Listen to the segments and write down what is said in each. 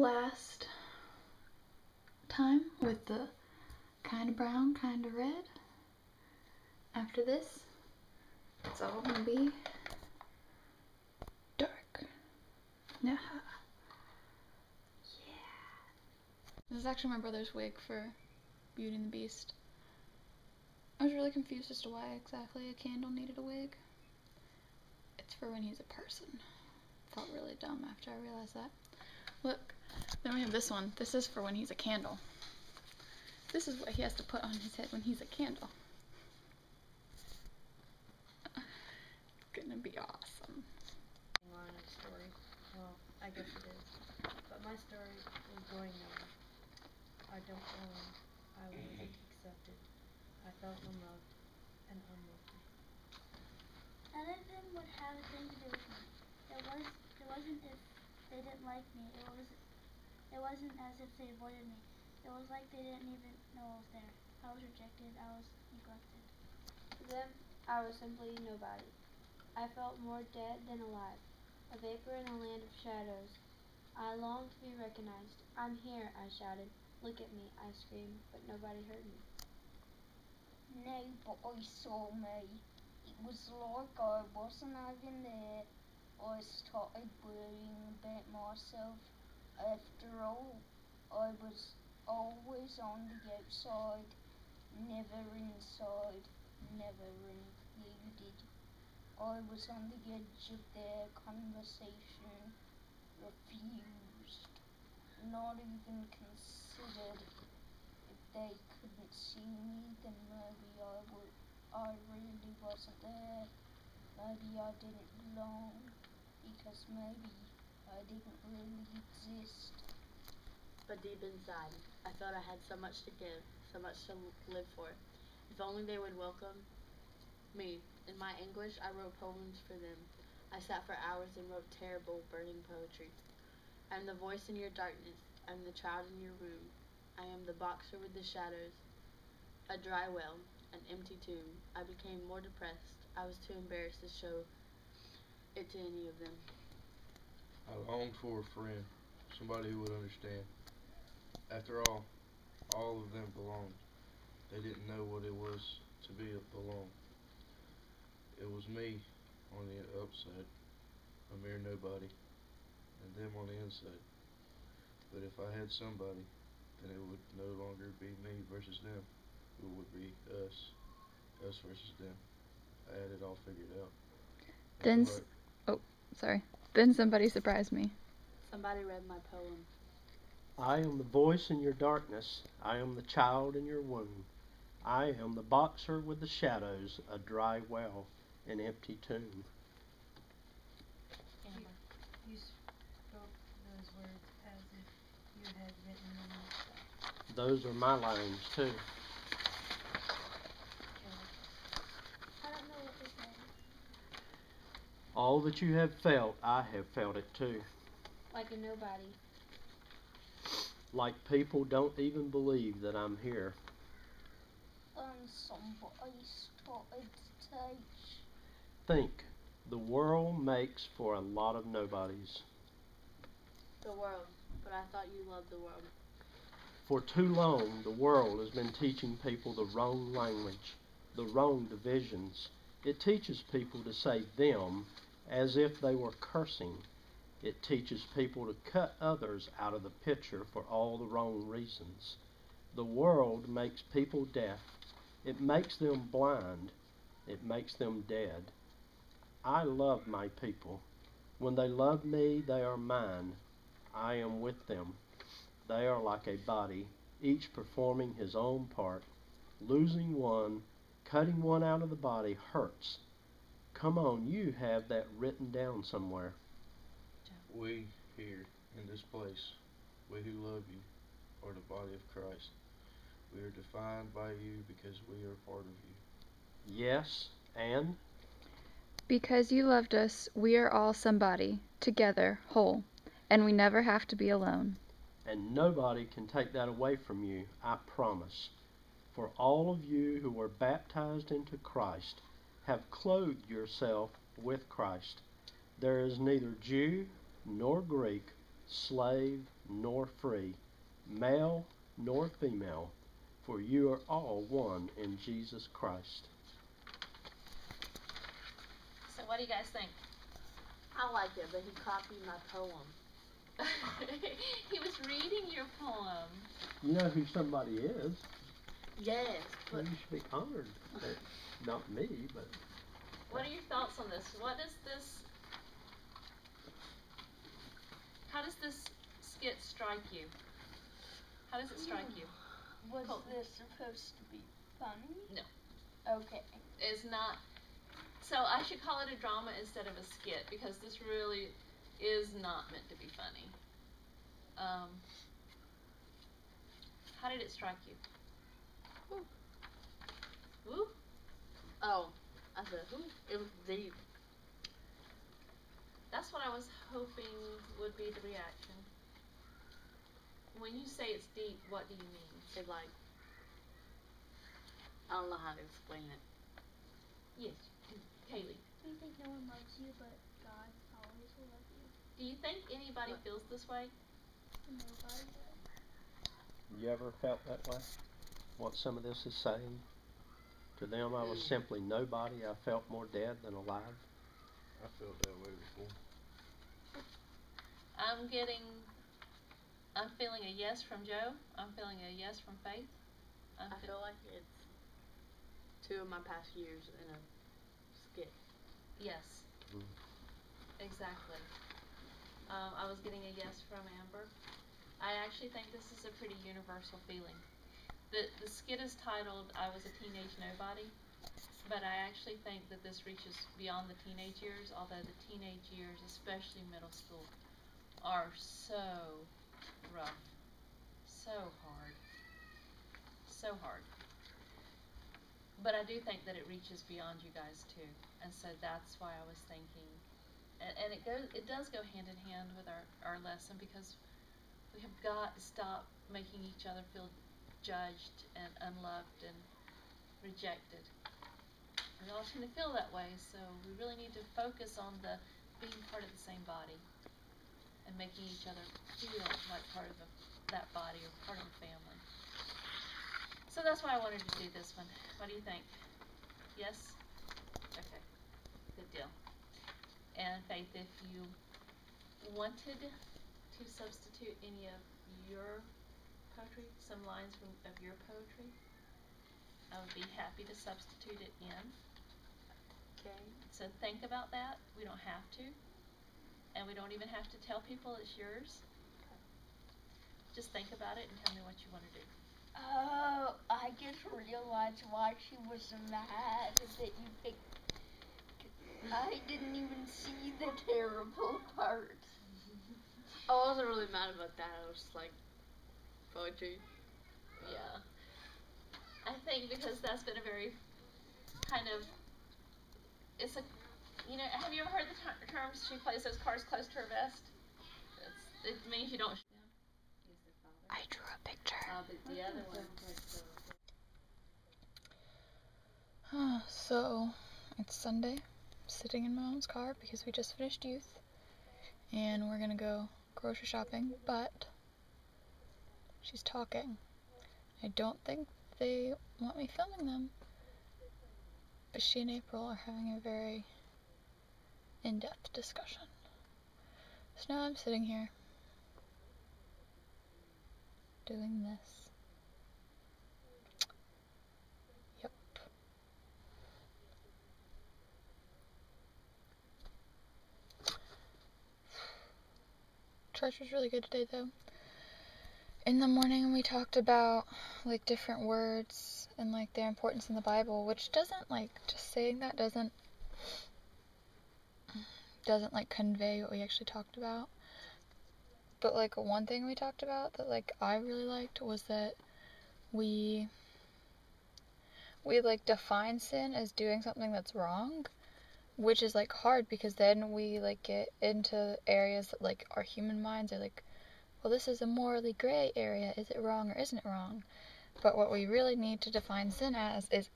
last time with the kind of brown, kind of red. After this, it's all gonna be dark. Yeah. This is actually my brother's wig for Beauty and the Beast. I was really confused as to why exactly a candle needed a wig. It's for when he's a person. Felt really dumb after I realized that. Look, then we have this one. This is for when he's a candle. This is what he has to put on his head when he's a candle. Gonna be awesome. Line of story. Well, I guess it is. But my story is going on. I don't know. I wasn't accepted. I felt unloved and unworthy. None of them would have a thing to do with me. It wasn't if they didn't like me. It wasn't as if they avoided me. It was like they didn't even know I was there. I was rejected. I was neglected. To them, I was simply nobody. I felt more dead than alive, a vapor in a land of shadows. I longed to be recognized. "I'm here," I shouted. "Look at me," I screamed, but nobody heard me. Nobody saw me. It was like I wasn't even there. I started worrying about myself. After all, I was always on the outside, never inside, never included. I was on the edge of their conversation, refused, not even considered. If they couldn't see me, then maybe I really wasn't there. Maybe I didn't belong, because maybe I didn't really exist. But deep inside, I felt I had so much to give, so much to live for. If only they would welcome me. In my anguish, I wrote poems for them. I sat for hours and wrote terrible, burning poetry. I am the voice in your darkness. I am the child in your room. I am the boxer with the shadows. A dry well, an empty tomb. I became more depressed. I was too embarrassed to show it to any of them. I longed for a friend, somebody who would understand. After all of them belonged. They didn't know what it was to be alone. It was me on the outside, a mere nobody, and them on the inside. But if I had somebody, then it would no longer be me versus them. It would be us versus them. I had it all figured out. Then somebody surprised me. Somebody read my poem. I am the voice in your darkness. I am the child in your womb. I am the boxer with the shadows, a dry well, an empty tomb. You spoke those words as if you had written them yourself. Those are my lines, too. I don't know what to say. All that you have felt, I have felt it, too. Like a nobody. Like people don't even believe that I'm here. And somebody started to teach. Think, the world makes for a lot of nobodies. The world. But I thought you loved the world. For too long, the world has been teaching people the wrong language, the wrong divisions. It teaches people to say them as if they were cursing. It teaches people to cut others out of the picture for all the wrong reasons. The world makes people deaf. It makes them blind. It makes them dead. I love my people. When they love me, they are mine. I am with them. They are like a body, each performing his own part. Losing one, cutting one out of the body hurts. Come on, you have that written down somewhere. We here in this place, we who love you, are the body of Christ. We are defined by you because we are part of you. Yes, and? Because you loved us, we are all somebody, together, whole, and we never have to be alone. And nobody can take that away from you, I promise. For all of you who were baptized into Christ have clothed yourself with Christ. There is neither Jew nor Greek, slave nor free, male nor female, for you are all one in Jesus Christ. So what do you guys think? I like it, but he copied my poem. He was reading your poem. You know who somebody is. Yes, Well, but you should be honored. Not me, but What are your thoughts on this? How does this skit strike you? How does it strike you? Was Cool. this supposed to be funny? No. Okay. It's not. So I should call it a drama instead of a skit because this really is not meant to be funny. How did it strike you? Woo? oh, I said, who? It was deep. That's what I was hoping would be the reaction. When you say it's deep, what do you mean? It like, I don't know how to explain it. Yes, Kaylee. You think no one loves you, but God always will love you. Do you think anybody What? feels this way? Nobody does. you ever felt that way? What some of this is saying? To them, I was simply nobody. I felt more dead than alive. I felt that way before. I'm feeling a yes from Joe. I'm feeling a yes from Faith. I feel like it's 2 of my past years in a skit. Yes. Mm. Exactly. I was getting a yes from Amber. I actually think this is a pretty universal feeling. The skit is titled I Was a Teenage Nobody, but I actually think that this reaches beyond the teenage years, although the teenage years, especially middle school, are so rough, so hard, so hard. But I do think that it reaches beyond you guys too, and so that's why I was thinking, and it does go hand in hand with our lesson because we have got to stop making each other feel judged and unloved and rejected. We all tend to feel that way, so we really need to focus on the being part of the same body and making each other feel like part of that body or part of the family. So that's why I wanted to do this one. What do you think? Yes? Okay. Good deal. And Faith, if you wanted to substitute any of your poetry, some lines of your poetry, I would be happy to substitute it in. Okay. So think about that. We don't have to. And we don't even have to tell people it's yours. Just think about it and tell me what you want to do. Oh, I just realized why she was so mad that you picked. I didn't even see the terrible part. Oh, I wasn't really mad about that. I was just like, poetry. Yeah. I think because that's been a very kind of, it's a, have you ever heard the term she plays those cards close to her vest? It means you don't. I drew a picture. But the other one. So, it's Sunday. Sitting in my mom's car because we just finished youth. And we're gonna go grocery shopping, but she's talking. I don't think they want me filming them. But she and April are having a very in-depth discussion. So now I'm sitting here doing this. Yep. Church was really good today though. In the morning we talked about like different words and like their importance in the Bible, which doesn't like just saying that doesn't like convey what we actually talked about. But like one thing we talked about that like I really liked was that we like define sin as doing something that's wrong, which is like hard because then we like get into areas that like our human minds are like, well, this is a morally gray area. Is it wrong or isn't it wrong? But what we really need to define sin as is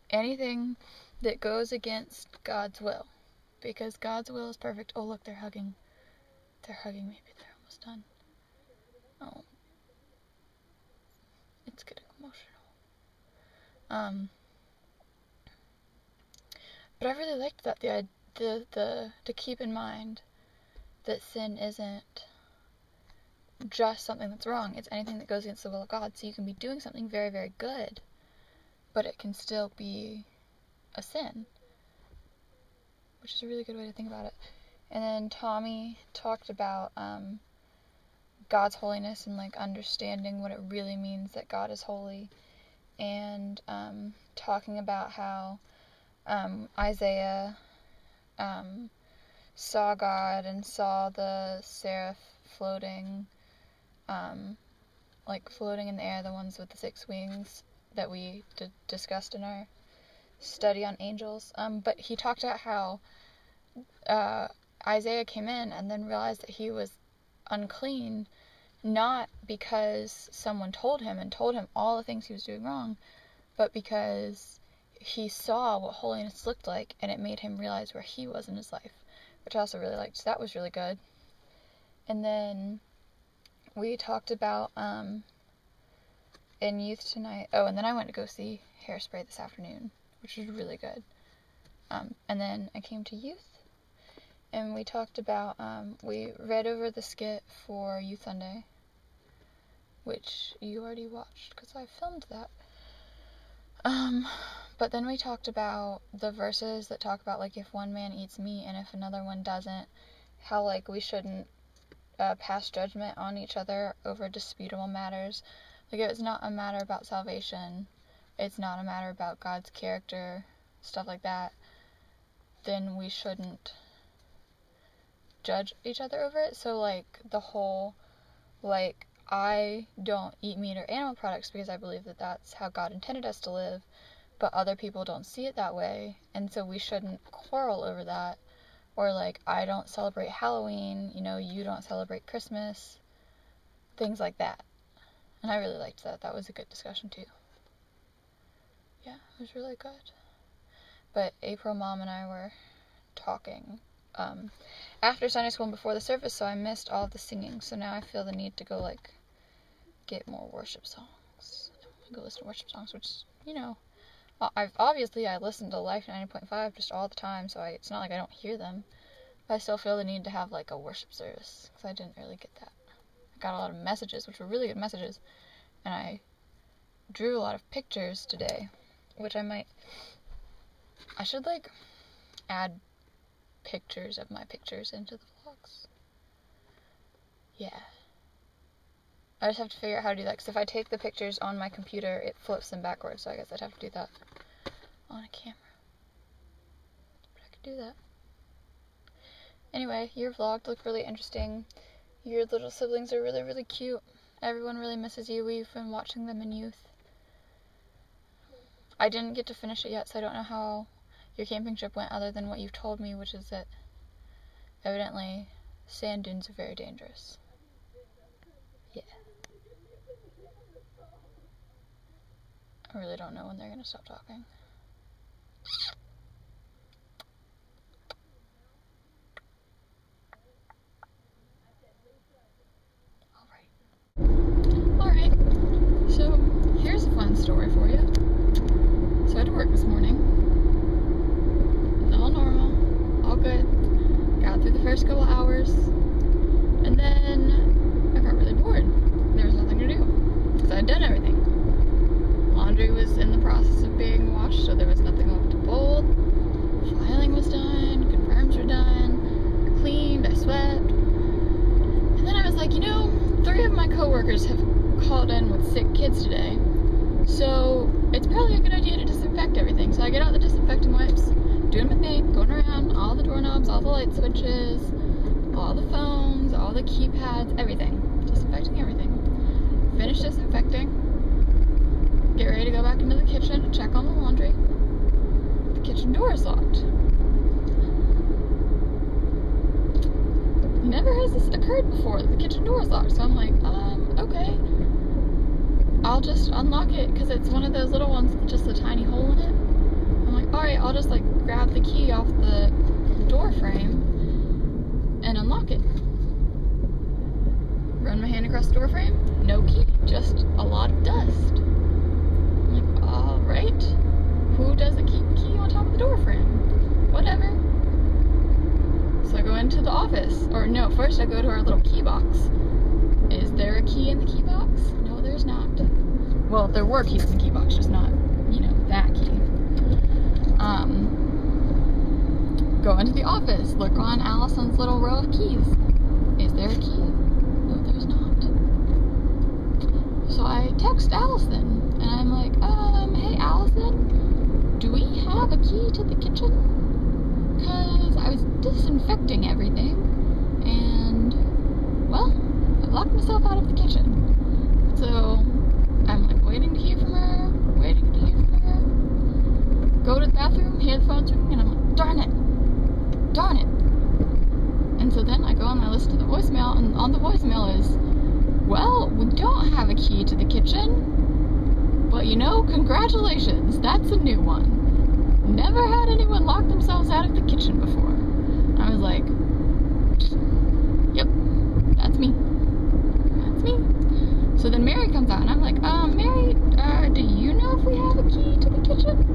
anything that goes against God's will. Because God's will is perfect. Oh, look, they're hugging. They're hugging. Maybe they're almost almost done. Oh, it's getting emotional. But I really liked that to keep in mind that sin isn't just something that's wrong. It's anything that goes against the will of God. So you can be doing something very, very good, but it can still be a sin, which is a really good way to think about it. And then Tommy talked about God's holiness and like understanding what it really means that God is holy, and talking about how Isaiah saw God and saw the seraph floating, floating in the air, the ones with the 6 wings that we discussed in our study on angels. But he talked about how Isaiah came in and then realized that he was unclean, not because someone told him all the things he was doing wrong, but because he saw what holiness looked like, and it made him realize where he was in his life, which I also really liked. So that was really good. And then we talked about in youth tonight. Oh, and then I went to go see Hairspray this afternoon, which was really good. And then I came to youth, and we talked about, we read over the skit for Youth Sunday, which you already watched because I filmed that. But then we talked about the verses that talk about, like, if one man eats meat and if another one doesn't, how, like, we shouldn't pass judgment on each other over disputable matters. Like, it's not a matter about salvation, it's not a matter about God's character, stuff like that, then we shouldn't judge each other over it. So, like, the whole, like, I don't eat meat or animal products because I believe that that's how God intended us to live, but other people don't see it that way, and so we shouldn't quarrel over that. Or, like, I don't celebrate Halloween, you don't celebrate Christmas, things like that. And I really liked that. That was a good discussion, too. Yeah, it was really good. But April, Mom, and I were talking after Sunday school and before the service, so I missed all of the singing. So now I feel the need to go, like, get more worship songs. Go listen to worship songs, which, I listen to Life 90.5 just all the time, so it's not like I don't hear them. But I still feel the need to have, like, a worship service, because I didn't really get that. I got a lot of messages, which were really good messages, and I drew a lot of pictures today, which I should, like, add pictures of my pictures into the vlogs. Yeah. I just have to figure out how to do that, because if I take the pictures on my computer, it flips them backwards, so I guess I'd have to do that on a camera. But I could do that. Anyway, your vlog looked really interesting. Your little siblings are really, really cute. Everyone really misses you. We've been watching them in youth. I didn't get to finish it yet, so I don't know how your camping trip went other than what you've told me, which is that evidently sand dunes are very dangerous. Yeah. I really don't know when they're going to stop talking. Alright. So, here's a fun story for you. So I had to work this morning. All normal. All good. Got through the first couple hours. And then I got really bored. There was nothing to do. Because I had done everything. Laundry was in the process of being washed, so there was nothing left to fold. Filing was done. Confirms were done. I cleaned. I swept. And then I was like, 3 of my coworkers have called in with sick kids today, so it's probably a good idea to disinfect everything. So I get out the disinfecting wipes, doing my thing, going around all the doorknobs, all the light switches, all the phones, all the keypads, everything. Disinfecting everything. Finish disinfecting. Get ready to go back into the kitchen to check on the laundry. The kitchen door is locked. Never has this occurred before, the kitchen door is locked, so I'm like, okay. I'll just unlock it, because it's one of those little ones with just a tiny hole in it. I'm like, alright, I'll just, like, grab the key off the door frame and unlock it. across the door frame, no key, just a lot of dust. I'm like, alright. Who doesn't keep a key on top of the door frame? Whatever. So I go into the office. Or no, first I go to our little key box. Is there a key in the key box? No, there's not. Well, there were keys in the key box, just not, that key. Go into the office, look on Allison's little row of keys. Is there a key? No, there's not. So I text Allison, and I'm like, hey Allison, do we have a key to the kitchen? Cause I was disinfecting everything, and, well, I locked myself out of the kitchen. So, I'm like waiting to hear from her. Go to the bathroom, hear the phone's ringing, and I'm like, darn it. And so then I go and I listen to the voicemail, and on the voicemail is, well, we don't have a key to the kitchen, but congratulations, that's a new one. Never had anyone lock themselves out of the kitchen before. I was like, yep, that's me. So then Mary comes out, and I'm like, Mary, do you know if we have a key to the kitchen?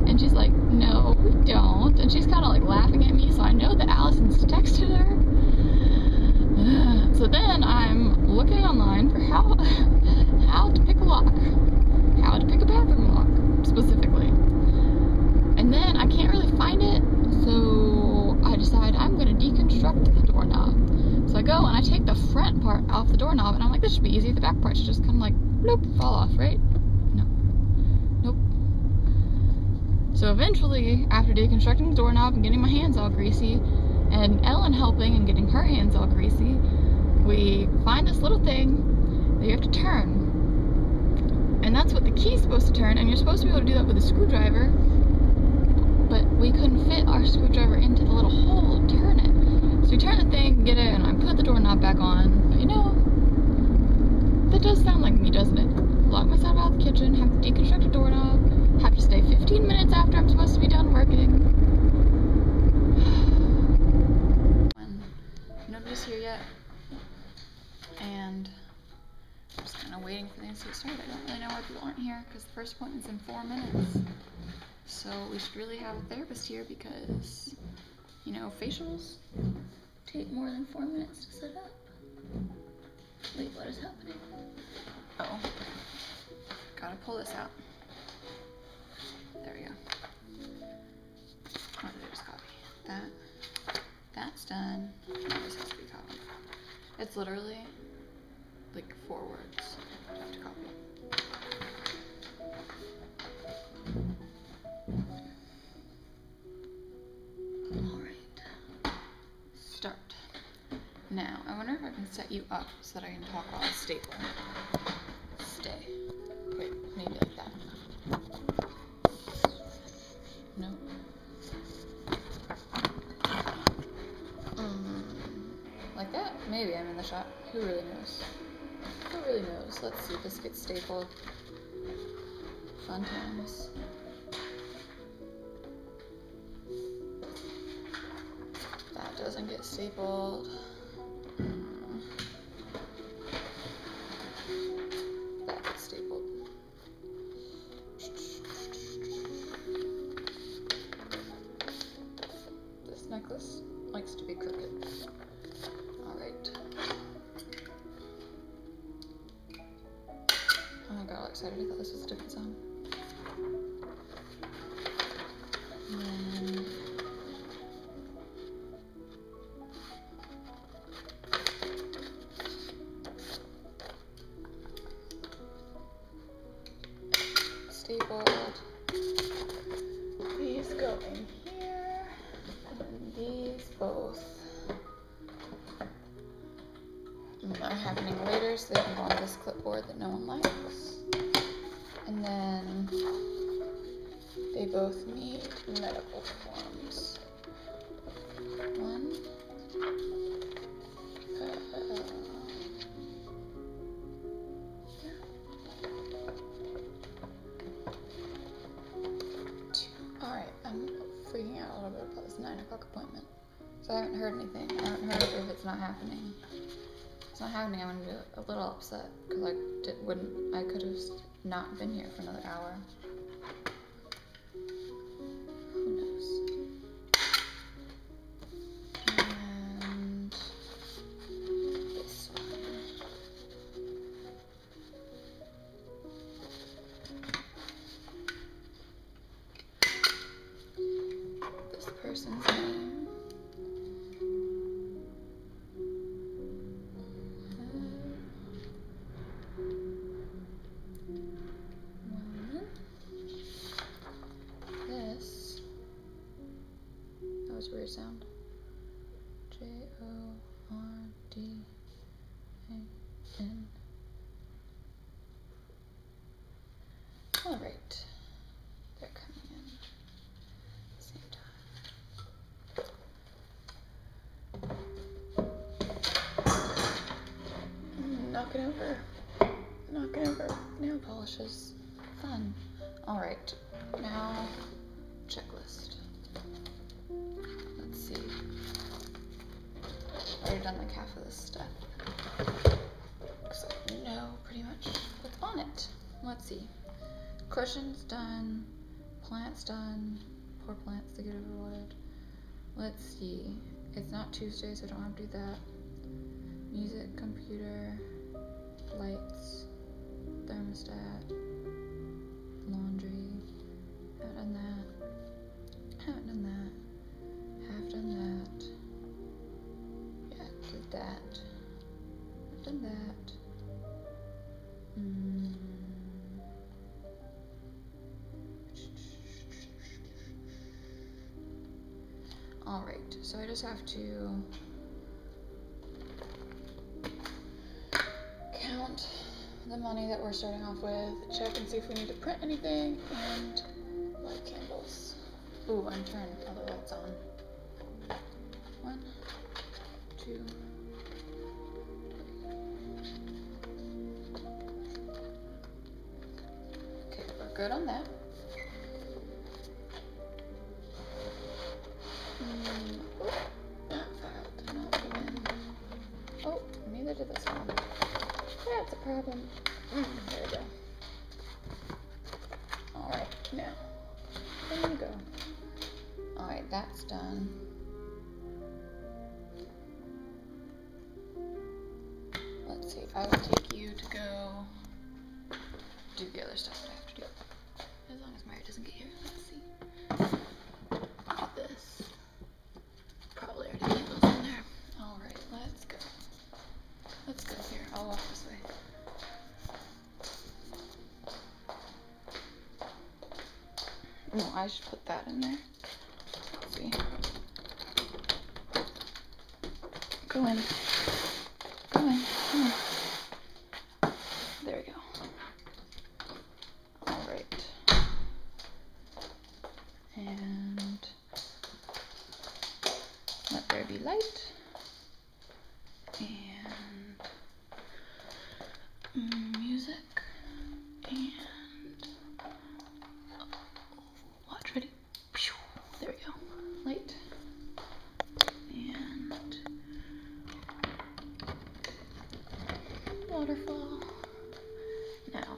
And she's like, no, we don't. And she's kind of like laughing at me, so I know that Allison's texted her. So then I'm looking online for how to pick a lock, how to pick a bathroom lock specifically. And then I can't really find it, so I decide I'm going to deconstruct the doorknob. So I go and I take the front part off the doorknob, and I'm like, this should be easy. The back part should just kind of like, bloop, fall off, right? No. Nope. So eventually, after deconstructing the doorknob and getting my hands all greasy, and Ellen helping and getting her hands all greasy, we find this little thing that you have to turn. And that's what the key's supposed to turn, and you're supposed to be able to do that with a screwdriver, but we couldn't fit our screwdriver into the little hole to turn it. So we turn the thing, get it, and I put the doorknob back on. But that does sound like me, doesn't it? Lock myself out of the kitchen, have to deconstruct a doorknob, have to stay 15 minutes after I'm supposed to be done working. Nobody's here yet, and I'm just kind of waiting for things to get started. I don't really know why people aren't here, because the first appointment's in 4 minutes. So we should really have a therapist here, because, facials take more than 4 minutes to set up. Wait, what is happening? Oh, gotta pull this out. There we go. Oh, there's copy. That's done. Now this has to be copied. It's literally like 4 words I have to copy. Alright. Start. Now, I wonder if I can set you up so that I can talk while I staple. Stay. Wait, maybe like that. No. Like that? Maybe I'm in the shot. Who really knows? Let's see if this gets stapled. Fun times. That doesn't get stapled. That gets stapled. This necklace likes to be crooked. Alright. Oh, I got all excited. I thought this was a different song. And then stapled. These go in here, and these both are happening later, so they can go on this clipboard that no one likes. And then they both need medical forms. One. Alright, I'm freaking out a little bit about this 9 o'clock appointment. So I haven't heard anything. I haven't heard if it's not happening. not happening, I'm gonna be a little upset because I could have not been here for another hour. Who knows? And this one. This person's name. This. That was a weird sound. Jordan. Alright. They're coming in at the same time. Knocking over nail polishes. Fun. Alright. Now, checklist. Let's see. Already done like half of this stuff. So I know pretty much what's on it. Let's see. Cushions done. Plants done. Poor plants to get overwatered. Let's see. It's not Tuesday, so I don't have to do that. Music, computer, lights, thermostat, laundry. Haven't done that. Haven't done that. Have done that. Yeah, did that. I've done that. Alright, so I just have to count the money that we're starting off with, check and see if we need to print anything, and light candles. Ooh, and turn other lights on. 1, 2, 3. Okay, we're good on that. That file did not go in. Oh, neither did this one. That's a problem. There we go. Alright, now, there we go. Alright, that's done. Let's see, I will take you to go do the other stuff that I have to do. As long as Mary doesn't get here. Let's see. Look at this. Probably already leave those in there. Alright, let's go. Let's go here. I'll walk this way. No, I should put that in there. Let's see. Go in. Go in. Come on. There we go. Alright. And let there be light. And music. And watch, ready? There we go. Light. And waterfall. Now,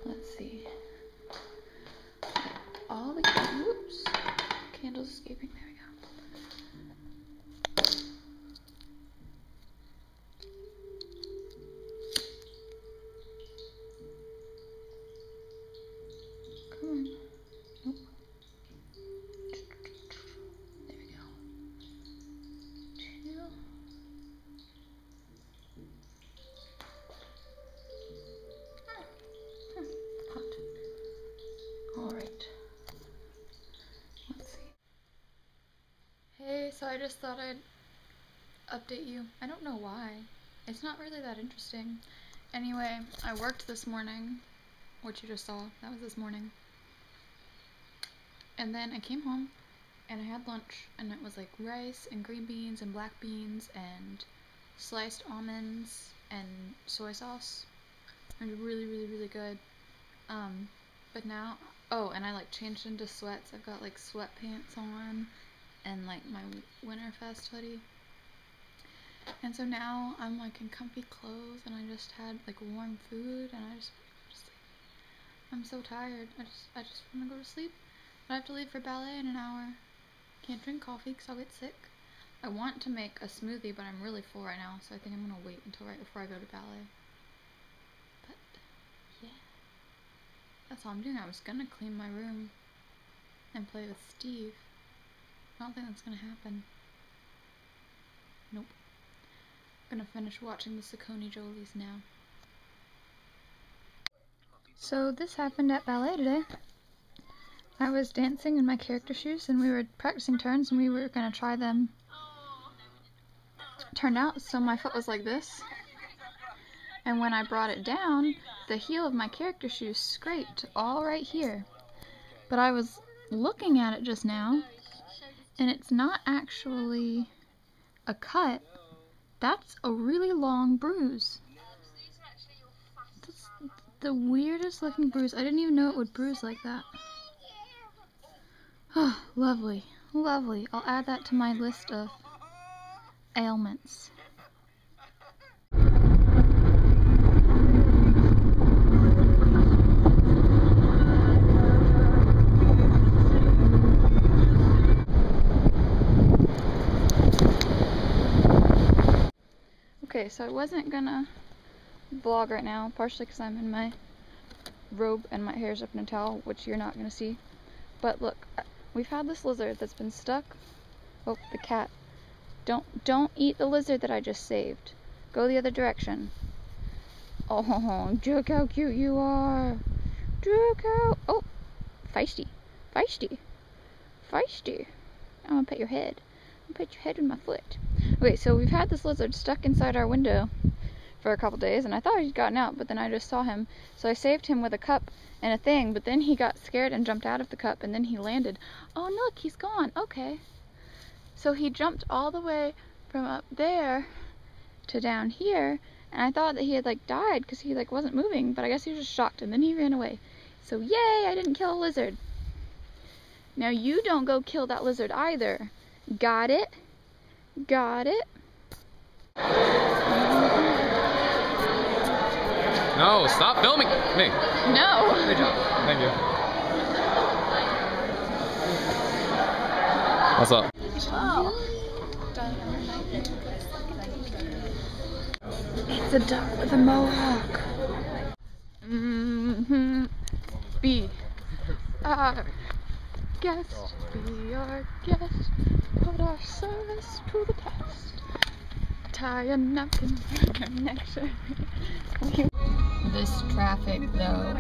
let's see. All the candles escaping. There we go. Come on. Nope. There we go. 2. Hot. Alright. Let's see. Hey, so I just thought I'd update you. I don't know why. It's not really that interesting. Anyway, I worked this morning, which you just saw. That was this morning. And then I came home and I had lunch, and it was like rice and green beans and black beans and sliced almonds and soy sauce. It was really, really, really good. But now, oh, and I like changed into sweats. I've got like sweatpants on and like my Winterfest hoodie. And so now I'm like in comfy clothes and I just had like warm food and I just want to go to sleep. I'm so tired. I just want to go to sleep. But I have to leave for ballet in an hour. Can't drink coffee because I'll get sick. I want to make a smoothie, but I'm really full right now, so I think I'm going to wait until right before I go to ballet. But, yeah. That's all I'm doing. I was going to clean my room and play with Steve. I don't think that's going to happen. Nope. I'm going to finish watching the Saucony Jolies now. So this happened at ballet today. I was dancing in my character shoes and we were practicing turns and we were going to try them. Turned out so my foot was like this, and when I brought it down, the heel of my character shoe scraped all right here. But I was looking at it just now, and it's not actually a cut. That's a really long bruise. That's the weirdest looking bruise. I didn't even know it would bruise like that. Oh, lovely, lovely. I'll add that to my list of ailments. Okay, so I wasn't gonna vlog right now, partially because I'm in my robe and my hair's up in a towel, which you're not gonna see. But look, we've had this lizard that's been stuck. Oh, the cat. Don't eat the lizard that I just saved. Go the other direction. Oh, look how cute you are. Look how... Oh, feisty. Feisty. Feisty. I'm gonna pet your head. I'm gonna pet your head with my foot. Okay, so we've had this lizard stuck inside our window for a couple days, and I thought he'd gotten out, but then I just saw him. So I saved him with a cup and a thing, but then he got scared and jumped out of the cup, and then he landed. Oh, look, he's gone. Okay. So he jumped all the way from up there to down here, and I thought that he had like died because he like wasn't moving, but I guess he was just shocked, and then he ran away. So yay, I didn't kill a lizard. Now you don't go kill that lizard either. Got it? Got it? No, stop filming me. No. Good job. Thank you. What's up? It's a duck with a mohawk. Be our guest. Be our guest. Put our service to the test. Tie a napkin around our neck. This traffic, though.